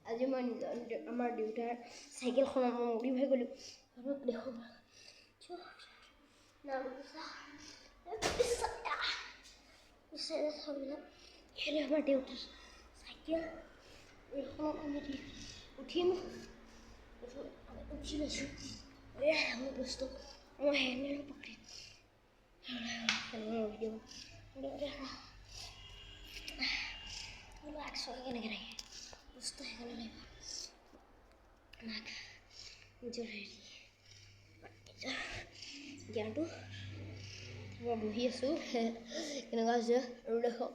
আজি মই আমাৰ দেউতাৰ চাইকেলখনত মই মডিফাই কৰিলোঁ দেখো খেলে আমাৰ দেউতাৰ চাইকেল এইখনত আমি উঠিম উঠি লৈছোঁ মই বস্তু মই হেণ্ডেল পকৰিম কেনেকৈ লাগে বস্তু সেইকাৰণে লাগিব আমাক নিজৰ হেৰি জ্ঞানটো মই বহি আছোঁ কেনেকুৱা হৈছে আৰু দেখক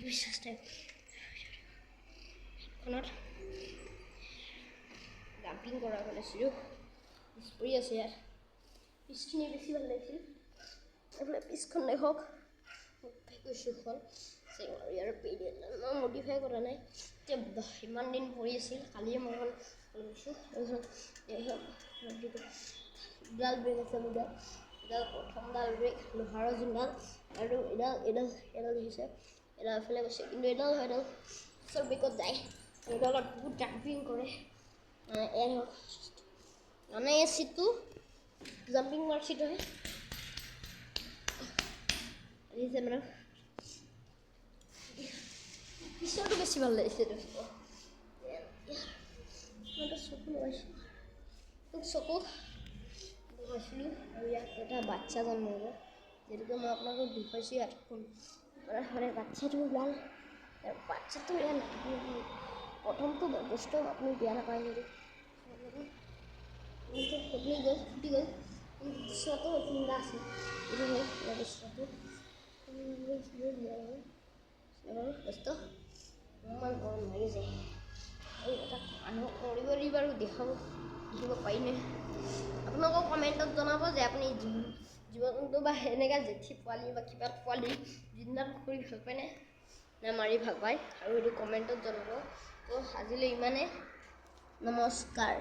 বিশ্বাস টাইপখনত জাম্পিং কৰা কৰিছিলোঁ পিছ পৰি আছে ইয়াত পিছখিনি বেছি ভাল লাগিছিল এইফালে পিছখন দেখক কৈছোঁ এখন আৰু ইয়াৰ মই মডিফাই কৰা নাই এতিয়া ইমান দিন পৰি আছিল কালিয়ে মই এখন লৈছোঁ এডাল ব্ৰেক আছে মোৰডাল এডাল প্ৰথমডাল ব্ৰেক লোহাৰৰ যোনডাল আৰু এডাল দেখিছে এডাল এফালে গৈছে কিন্তু এডাল পিছৰ ব্ৰেকত যায় এডালত বহুত জাম্পিং কৰে মানে এই চিটটো জাম্পিং মাৰ্ক চিট হয় দেখিছে মানে পিছৰটো বেছি ভাল লাগিছে চকু লগাইছোঁ চকু লগাইছিলোঁ আৰু ইয়াত এটা বাচ্চা জন্ম হ'ব যেনেকৈ মই আপোনালোকক দেখুৱাইছোঁ ইয়াত মানে বাচ্ছাটো ওলাল বাচ্ছাটো ইয়াত প্ৰথমটো বস্তু আপুনি বেয়া নাপায় যদি ফুটি গ'ল দৃশ্যটো চিন্তা আছে এইটো হ'ল দৃশ্যটো বস্তু ইমান গৰম লাগি যায় আৰু এটা মানুহক কৰিব বাৰু দেখিব পাৰিনে আপোনালোকক কমেণ্টত জনাব যে আপুনি জীৱ জন্তু বা এনেকুৱা জেঠী পোৱালি বা কিবা পোৱালি জিন্দা কৰি ভাল পায়নে নে মাৰি ভাল পায় আৰু এইটো কমেণ্টত জনাব তো আজিলৈ ইমানে নমস্কাৰ।